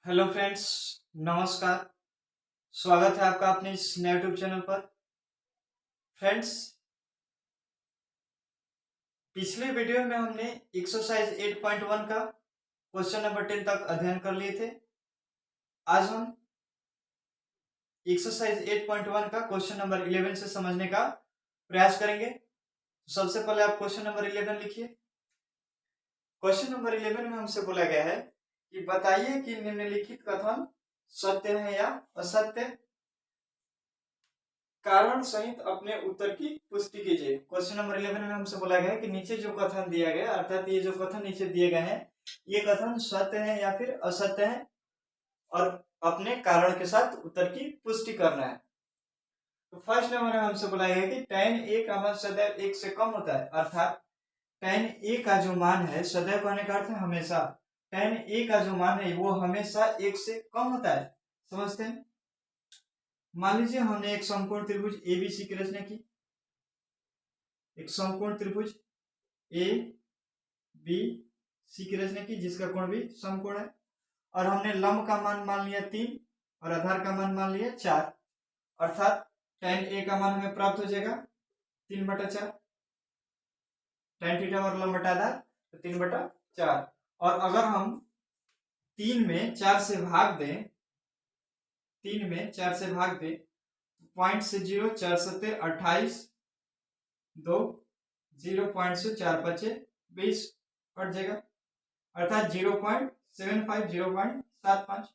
Hello friends, नमस्कार। स्वागत है आपका अपने इस नए यूट्यूब चैनल पर। फ्रेंड्स, पिछले वीडियो में हमने एक्सरसाइज 8.1 का क्वेश्चन नंबर 10 तक अध्ययन कर लिए थे। आज हम एक्सरसाइज 8.1 का क्वेश्चन नंबर 11 से समझने का प्रयास करेंगे। सबसे पहले आप क्वेश्चन नंबर 11 लिखिए। क्वेश्चन नंबर 11 में हमसे बोला गया है कि बताइए कि निम्नलिखित कथन सत्य है या असत्य। कारण सहित अपने उत्तर की पुष्टि कीजिए। क्वेश्चन नंबर 11 में हमसे बोला गया है कि नीचे जो कथन दिया गया, अर्थात ये जो कथन नीचे दिए गए हैं, ये कथन सत्य है या फिर असत्य है, और अपने कारण के साथ उत्तर की पुष्टि करना है। तो फर्स्ट नंबर में हमसे बोला गया कि tan a का मान सदैव 1 से कम होता है, अर्थात tan a का जो मान है, सदैव कहने का अर्थ है हमेशा, tan a का जो मान है वो हमेशा 1 से कम होता है। समझते हैं। मान लीजिए हमने एक समकोण त्रिभुज एबीसी की रचना की, एक समकोण त्रिभुज ए बी सी की रचना की जिसका कोण भी समकोण है, और हमने लंब का मान मान लिया 3 और आधार का मान मान लिया 4, अर्थात tan a का मान हमें प्राप्त हो जाएगा 3/4, tan थीटा और लंब बटा आधार तो 3/4। और अगर हम 3 में 4 से भाग दें, 3 में 4 से भाग दें, पॉइंट से 0, 4 7 28, 2 0 पॉइंट से 4 5 20 कट जाएगा, अर्थात 0.75 0.75।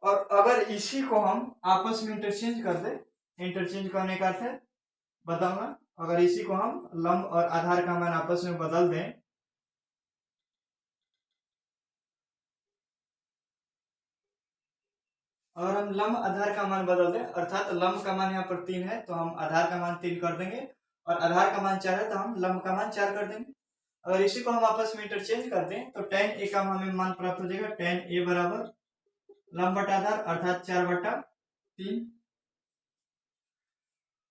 और अगर इसी को हम आपस में इंटरचेंज कर दें, इंटरचेंज करने का अर्थ है बदलना, अगर इसी को हम लंब और आधार का मान आपस में बदल दें, अगर हम लंब आधार का मान बदल दें, अर्थात लंब का मान यहाँ पर 3 है तो हम आधार का मान 3 कर देंगे, और आधार का मान 4 है तो हम लंब का मान 4 कर देंगे। अगर इसी को हम आपस में इंटरचेंज कर दें तो tan a का हमें मान प्राप्त हो जाएगा, tan a बराबर लंब बटा आधार अर्थात 4/3।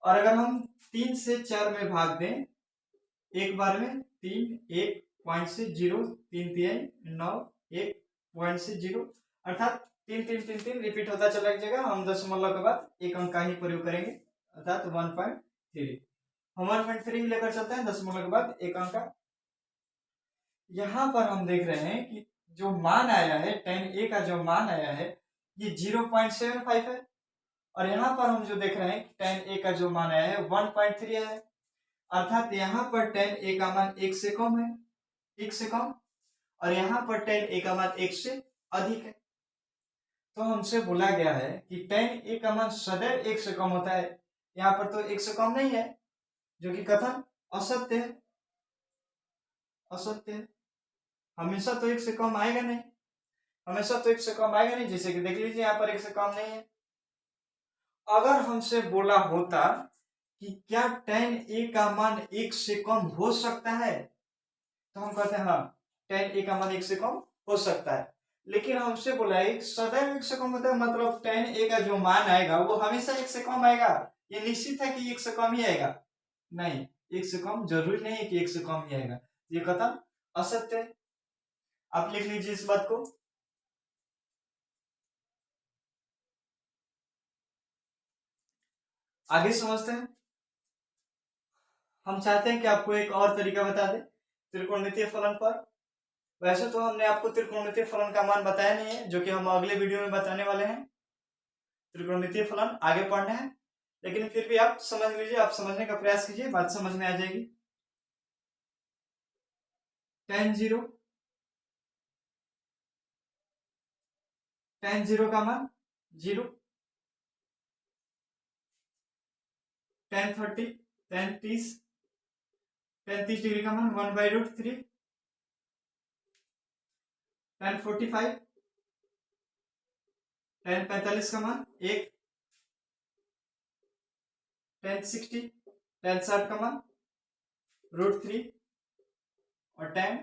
और अगर हम 3 से 4 में भाग दें एक बार में, 3 1 पॉइंट से 0 3 3 9 1 पॉइंट से 0, अर्थात 3 3 3 3 रिपीट होता चला जाएगा। हम दशमलव के बाद एक अंक का ही प्रयोग करेंगे, अर्थात 1.3। हम 1.3 लेकर चलते हैं, दशमलव के बाद एक अंक का। यहाँ पर हम देख रहे हैं कि जो मान आया है, tan a का जो मान आया है ये 0.75 है, और यहाँ पर हम जो देख रहे हैं tan a का जो मान आया है 1.3 है, अर्थात यहाँ पर tan a का मान 1 से कम है, 1 से कम, और यहाँ पर tan a का मान 1 से अधिक है। तो हमसे बोला गया है कि tan a का मान सदैव 1 से कम होता है, यहाँ पर तो 1 से कम नहीं है, जो कि कथन असत्य है, असत्य है। हमेशा तो 1 से कम आएगा नहीं, हमेशा तो 1 से कम आएगा नहीं, जैसे कि देख लीजिए यहाँ पर 1 से कम नहीं है। अगर हमसे बोला होता कि क्या tan a का मान 1 से कम हो सकता है, तो हम कहते हैं हाँ, tan a का मान 1 से कम हो सकता है। लेकिन हमसे बोला है सदैव 1 से कम होता है, मतलब tan a का जो मान आएगा वो हमेशा 1 से कम आएगा, ये निश्चित है कि 1 से कम ही आएगा? नहीं, 1 से कम जरूरी नहीं है कि 1 से कम ही आएगा, ये कथन असत्य है। आप लिख लीजिए इस बात को। आगे समझते हैं। हम चाहते हैं कि आपको एक और तरीका बता दें त्रिकोणमितीय फलन पर। वैसे तो हमने आपको त्रिकोणमितीय फलन का मान बताया नहीं है, जो कि हम अगले वीडियो में बताने वाले हैं। त्रिकोणमितीय फलन आगे पढ़ना है, लेकिन फिर भी आप समझ लीजिए, आप समझने का प्रयास कीजिए, बात समझ में आ जाएगी। tan 0, tan 0 का मान 0, tan 30, tan 30, tan 30 डिग्री का मान 1/√3, tan 45, tan 45 का मान 1, tan 60, tan 60 का मान √3, और tan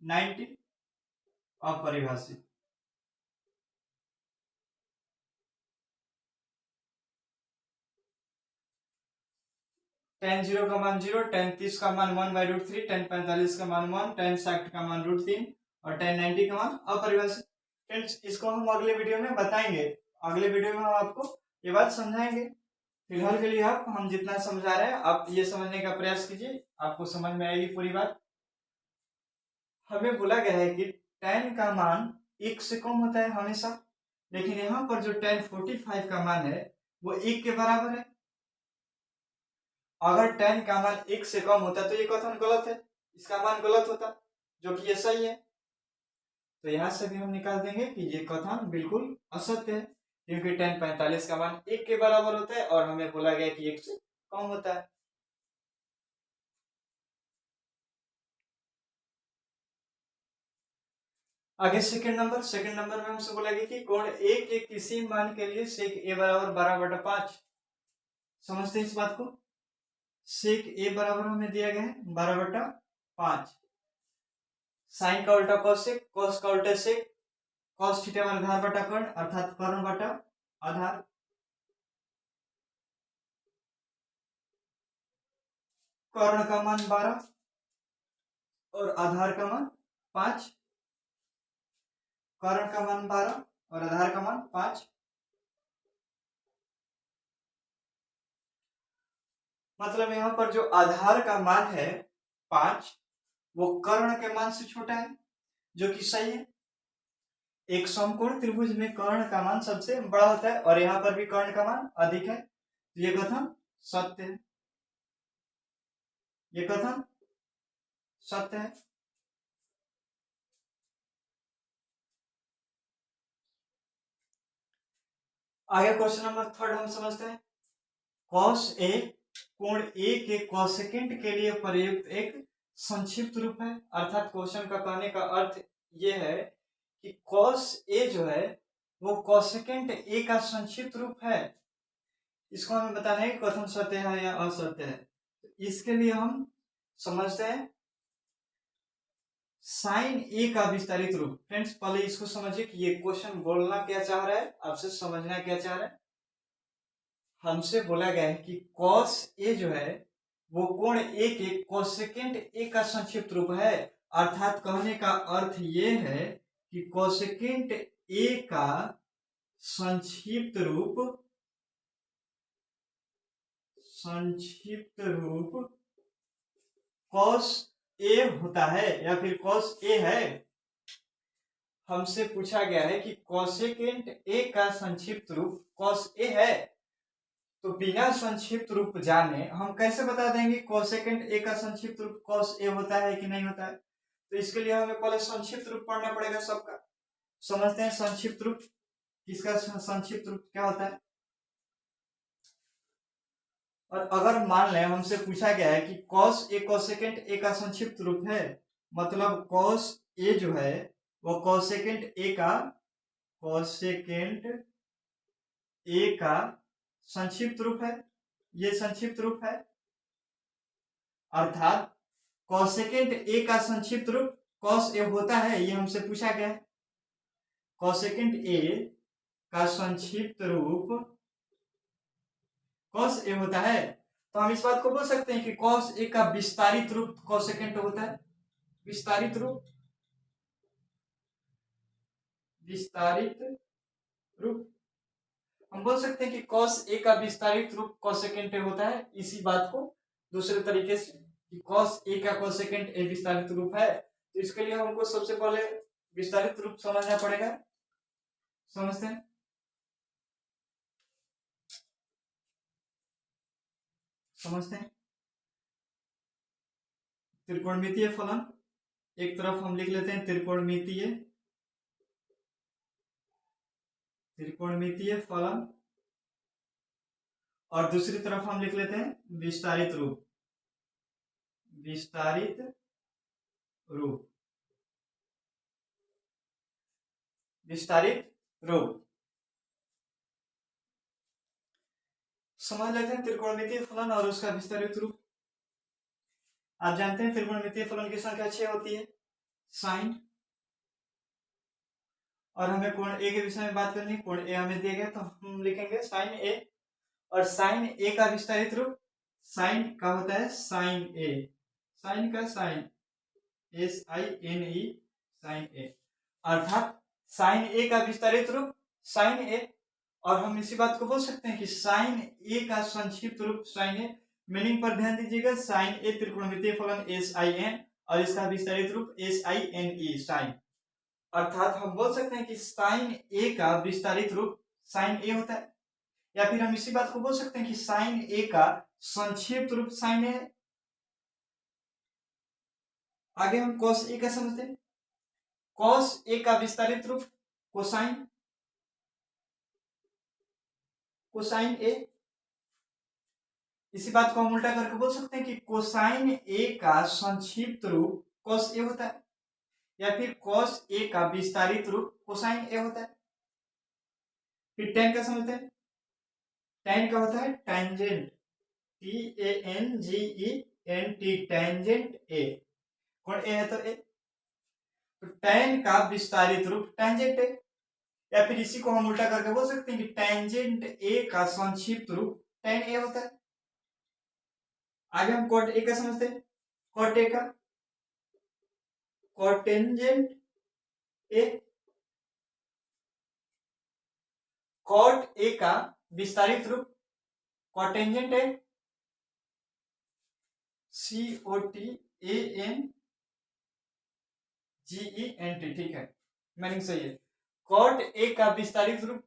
90 अपरिभाषित। tan 0 का मान 0, tan 30 का मान 1/√3, tan 45 का मान 1, tan 60 का मान √3, और tan 90 का मान अपरिभाषित। फ्रेंड्स इसको हम अगले वीडियो में बताएंगे, अगले वीडियो में हम आपको ये बात समझाएंगे। फिलहाल के लिए आप हम जितना समझा रहे हैं आप ये समझने का प्रयास कीजिए, आपको समझ में आएगी पूरी बात। हमें बोला गया है कि tan का मान 1 से कम होता है हमेशा, लेकिन यहाँ पर जो tan 45 का मान है वो 1 के बराबर है। अगर tan का मान 1 से कम होता तो ये कथन गलत है, इसका मान गलत होता, जो कि ये सही है। तो यहाँ से भी हम निकाल देंगे कि ये कथन बिल्कुल असत्य है, क्योंकि tan 45 का मान 1 के बराबर होता है और हमें बोला गया कि 1 से कम होता है। आगे सेकंड नंबर में हमसे बोला गया कि कोण ए के किसी मान के लिए सेक ए बराबर 12/5। समझते हैं इस बात को। सेक ए बराबर हमें दिया गया है 12/5। साइन का उल्टा कोसेक, कोस का उल्टा सेक, कॉस थीटा मान आधार बटा कर्ण अर्थात कर्ण बटा आधार। कर्ण का मान 12 और आधार का मान 5। कर्ण का मान 12 और आधार का मान 5। मतलब यहाँ पर जो आधार का मान है 5 वो कर्ण के मान से छोटा है, जो कि सही है। एक समकोण त्रिभुज में कर्ण का मान सबसे बड़ा होता है और यहाँ पर भी कर्ण का मान अधिक है, तो ये कथन सत्य है, ये कथन सत्य है। आगे क्वेश्चन नंबर 3 हम समझते हैं। cos A कोण A के कोसेकेंट के लिए प्रयुक्त एक संक्षिप्त रूप है, अर्थात क्वेश्चन का कहने का अर्थ ये है कि cos A जो है वो कोसेकेंट A का संक्षिप्त रूप है। इसको हमें बताना है कि कथन सत्य है या असत्य है। इसके लिए हम समझते हैं साइन ए का विस्तारित रूप। फ्रेंड्स पहले इसको समझिए कि ये क्वेश्चन बोलना क्या चाह रहा है, आपसे समझना क्या चाह रहा है। हमसे बोला गया है कि cos ए जो है वो कोण ए के कोसेकेंट ए का संक्षिप्त रूप है, अर्थात कहने का अर्थ ये है कि कोसेकेंट ए का संक्षिप्त रूप cos ए होता है या फिर cos ए है। हमसे पूछा गया है कि कोसेकेंट ए का संक्षिप्त रूप cos ए है, तो बिना संक्षिप्त रूप जाने हम कैसे बता देंगे कोसेकेंट ए का संक्षिप्त रूप cos ए होता है कि नहीं होता है। तो इसके लिए हमें पहले संक्षिप्त रूप पढ़ना पड़ेगा सबका। समझते हैं संक्षिप्त रूप, किसका संक्षिप्त रूप क्या होता है। और अगर मान लें हमसे पूछा गया है कि cos ए कोसेकेंट ए का संक्षिप्त रूप है, मतलब cos ए जो है वो कोसेकेंट ए का संक्षिप्त रूप है, ये संक्षिप्त रूप है। अर्थात कोसेकेंट ए का संक्षिप्त रूप cos ए होता है, ये हमसे पूछा गया है। कोसेकेंट ए का संक्षिप्त रूप cos ए होता है, तो हम इस बात को बोल सकते हैं कि cos ए का विस्तारित रूप कोसेकेंट होता है। विस्तारित रूप हम बोल सकते हैं कि cos ए का विस्तारित रूप कोसेकेंट ए होता है। इसी बात को दूसरे तरीके से कि cos ए का कोसेकेंट ए विस्तारित रूप है, तो इसके लिए हमको सबसे पहले विस्तारित रूप समझना पड़ेगा। समझते हैं। त्रिकोणमितीय फलन, एक तरफ हम लिख लेते हैं त्रिकोणमितीय फलन और दूसरी तरफ हम लिख लेते हैं विस्तारित रूप। समझ लेते हैं त्रिकोणमितीय फलन और उसका विस्तारित रूप। आप जानते हैं त्रिकोणमितीय फलन की संख्या 6 होती है, साइन। और हमें कोण ए के विषय में बात करनी है। कोण ए हमें दिया गया तो हम लिखेंगे साइन ए, और साइन ए का विस्तारित रूप साइन का होता है साइन ए, साइन का साइन SINE साइन ए, अर्थात साइन ए का विस्तारित रूप साइन ए। और हम इसी बात को बोल सकते हैं कि साइन ए का संक्षिप्त रूप साइन ए। मीनिंग पर ध्यान दीजिएगा, साइन ए त्रिकोणमितीय फलन एस आई एन और इसका विस्तारित रूप S I N E sine. अर्थात हम बोल सकते हैं कि साइन ए का विस्तारित रूप साइन ए होता है, या फिर हम इसी बात को बोल सकते हैं कि साइन ए का संक्षिप्त रूप साइन ए है। आगे हम कॉस ए का समझते हैं। कॉस ए का विस्तारित रूप कोसाइन, कोसाइन ए। इसी बात को हम उल्टा करके बोल सकते हैं कि कोसाइन ए का संक्षिप्त रूप कॉस ए होता है, या फिर कॉस ए का विस्तारित रूप कोसाइन ए होता है। फिर टेन का समझते हैं। टेन का होता है टेंजेंट, TANGENT, टेंजेंट ए। कौन ए है तो ए, तो टेन का विस्तारित रूप टेंजेंट ए, या फिर इसी को हम उल्टा करके बोल सकते हैं कि टेंजेंट ए का संक्षिप्त रूप टेन ए होता है। आगे हम कॉट ए का समझते हैं। कॉट ए का कॉटेंजेंट ए, कॉट ए का विस्तारित रूप कॉटेंजेंट ए, COTANGENT, ठीक है, मीनिंग सही है। कॉट ए का विस्तारित रूप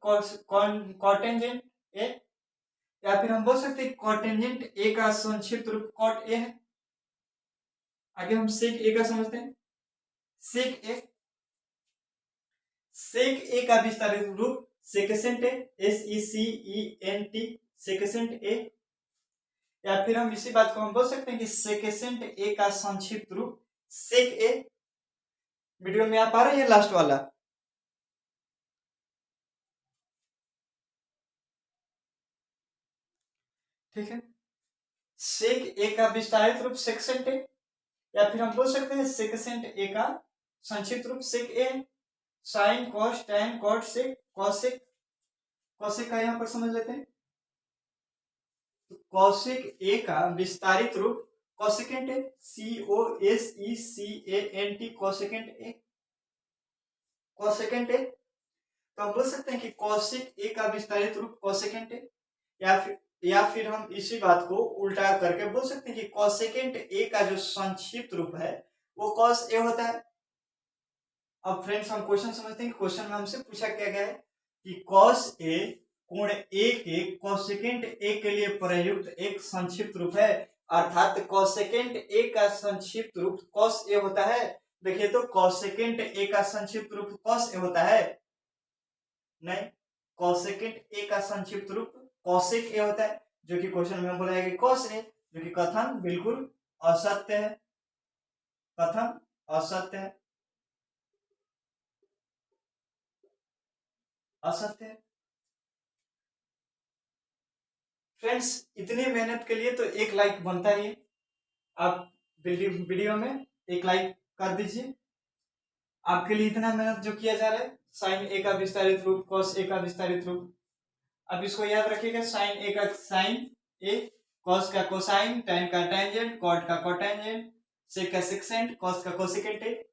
कॉटेंजेंट ए, या फिर हम बोल सकते हैं कॉटेंजेंट ए का संक्षिप्त रूप कॉट ए है। आगे हम सेक ए का समझते हैं। सेक ए, सेक ए का विस्तारित रूप सेकेसेंट ए, SECENT, सेकेसेंट ए, या फिर हम इसी बात को हम बोल सकते हैं कि सेकेसेंट ए का संक्षिप्त रूप सेक ए। वीडियो में आ पा रही है लास्ट वाला? ठीक है, सेक ए का विस्तारित रूप सेकेसेंट ए, या फिर हम बोल सकते हैं सेकेसेंट ए का संक्षिप्त रूप sec A. Sine cos tan cot sec cosec, cosec का यहां पर समझ लेते हैं। कॉसेक ए का विस्तारित रूप कॉसेकेंट ए, COSECANT, कॉसेकेंट ए, कॉसेकेंट ए। तो हम बोल सकते हैं कि कॉसेक ए का विस्तारित रूप कॉसेकेंट ए, या फिर हम इसी बात को उल्टा करके बोल सकते हैं कि कॉसेकेंट ए का जो संक्षिप्त रूप है वो कॉस ए होता है। अब फ्रेंड्स हम क्वेश्चन समझते हैं। क्वेश्चन में हमसे पूछा क्या गया है कि कॉस ए कोण ए के कॉसेकेंट ए के लिए प्रयुक्त एक संक्षिप्त रूप है, अर्थात कॉसेकेंट ए का संक्षिप्त रूप कॉस ए होता है। देखिए तो कॉसेकेंट ए का संक्षिप्त रूप कॉस ए होता है? नहीं, कॉसेकेंट ए का संक्षिप्त रूप कॉसेक ए होता है, जो कि क्वेश्चन में बोला है कि कॉस ए, जो कि कथन बिल्कुल असत्य है, कथन असत्य है, असत्य है। फ्रेंड्स इतनी मेहनत के लिए तो एक लाइक बनता ही है। आप वीडियो में एक लाइक कर दीजिए। आपके लिए इतना मेहनत जो किया जा रहा है, साइन ए का विस्तारित रूप कॉस ए का विस्तारित रूप। अब इसको याद रखिएगा, साइन ए का साइन ए, कॉस का कोसाइन, टैन का टेंजेंट, कॉट का कोटेंजेंट, सेक का सेक्सेंट, कॉस का कोसेकेंट ए।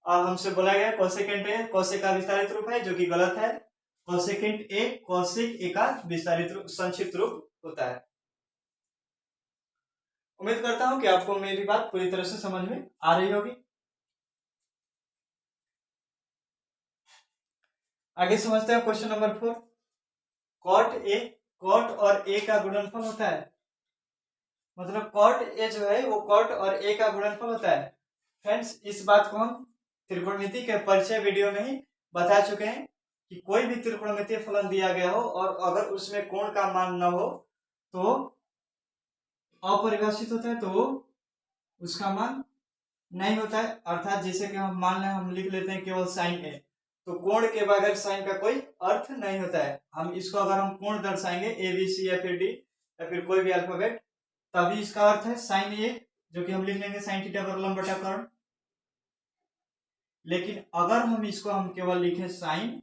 और हमसे बोला गया कोसेकेंट ए कॉसेक का विस्तारित रूप है, जो कि गलत है। कोसेकेंट ए कॉसेक ए का विस्तारित रूप संक्षिप्त रूप होता है। उम्मीद करता हूं कि आपको मेरी बात पूरी तरह से समझ में आ रही होगी। आगे समझते हैं question number 4। Cot A, cot और ए का गुणनफल होता है, मतलब कॉट ए जो है वो कॉट और ए का गुणनफल होता है। फ्रेंड्स इस बात को हम त्रिकोणमिति के परिचय वीडियो में ही बता चुके हैं कि कोई भी त्रिकोणमितीय फलन दिया गया हो और अगर उसमें कोण का मान न हो तो अपरिभाषित होता है, तो उसका मान नहीं होता है। अर्थात जैसे कि हम मान लें, हम लिख लेते हैं केवल साइन ए, तो कोण के बगैर साइन का कोई अर्थ नहीं होता है। हम इसको अगर हम कोण दर्शाएंगे ABC या फिर D या फिर कोई भी अल्फाबेट, तभी इसका अर्थ है साइन ए, जो कि हम लिख लेंगे साइन थीटा पर लंब बटा कर्ण। लेकिन अगर हम इसको हम केवल लिखें साइन,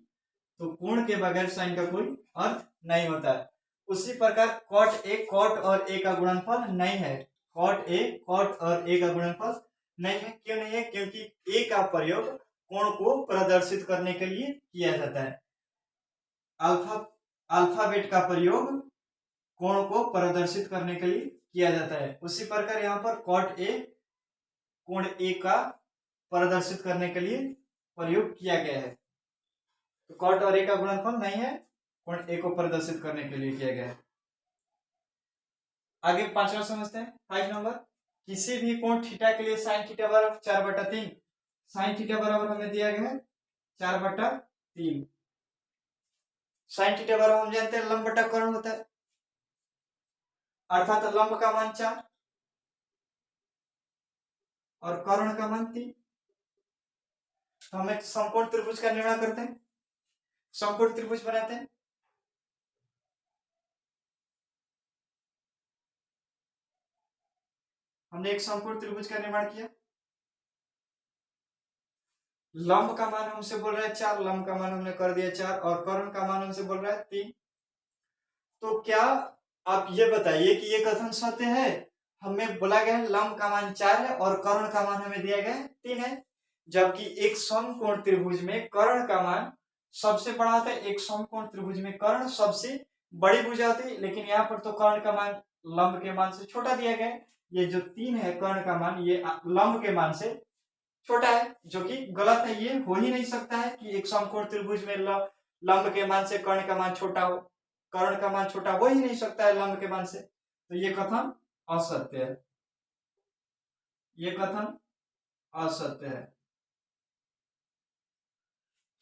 तो कोण के बगैर साइन का कोई अर्थ नहीं होता है। उसी प्रकार कॉट और ए का गुणनफल नहीं है। कॉट और ए का गुणनफल नहीं है। क्यों नहीं है? क्योंकि ए का प्रयोग कोण को प्रदर्शित करने के लिए किया जाता है। अल्फाबेट का प्रयोग कोण को प्रदर्शित करने के लिए किया जाता है। उसी प्रकार यहाँ पर कॉट ए कोण ए का प्रदर्शित करने के लिए प्रयोग किया गया है। तो कॉट और ए का गुणनफल नहीं है, कोण ए को प्रदर्शित करने के लिए किया गया है। आगे 5वां समझते हैं। 5 नंबर, किसी भी कोण थीटा के लिए साइन थीटा बराबर 4/3। साइन थीटा बराबर हमें दिया गया है 4/3। साइन थीटा बराबर हम जानते हैं लंब बटा कर्ण होता है, अर्थात लंब का मान 4 और कर्ण का मान 3। तो हम एक समकोण त्रिभुज का निर्माण करते हैं, समकोण त्रिभुज बनाते हैं। हमने एक समकोण त्रिभुज का निर्माण किया। लंब का मान हमसे बोल रहा है 4, लंब का मान हमने कर दिया 4 और कर्ण का मान हमसे बोल रहा है 3। तो क्या आप ये बताइए कि ये कथन सत्य है? हमें बोला गया है लंब का मान 4 है और कर्ण का मान हमें दिया गया है 3 है, जबकि एक समकोण त्रिभुज में कर्ण का मान सबसे बड़ा होता है। एक समकोण त्रिभुज में कर्ण सबसे बड़ी भुजा होती है, लेकिन यहाँ पर तो कर्ण का मान लंब के मान से छोटा दिया गया है। ये जो 3 है कर्ण का मान, ये लंब के मान से छोटा है, जो कि गलत है। ये हो ही नहीं सकता है कि एक समकोण त्रिभुज में लंब के मान से कर्ण का मान छोटा हो, कर्ण का मान छोटा हो ही नहीं सकता है लंब के मान से। तो ये कथन असत्य है, ये कथन असत्य है।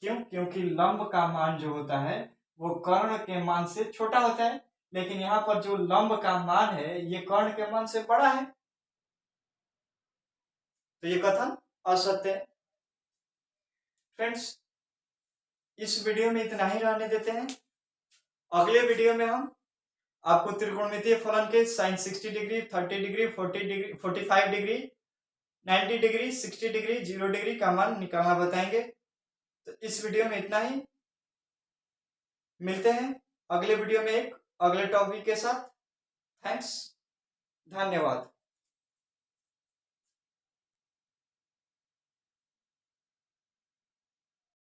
क्यों? क्योंकि लंब का मान जो होता है वो कर्ण के मान से छोटा होता है, लेकिन यहाँ पर जो लंब का मान है ये कर्ण के मान से बड़ा है, तो ये कथन असत्य है। फ्रेंड्स, इस वीडियो में इतना ही रहने देते हैं। अगले वीडियो में हम आपको त्रिकोणमितीय फलन के sine 60 degree, 30 degree, 40 degree, 45 degree, 90 degree, 60 degree, 0 degree का मान निकालना बताएंगे। तो इस वीडियो में इतना ही, मिलते हैं अगले वीडियो में एक अगले टॉपिक के साथ। थैंक्स, धन्यवाद।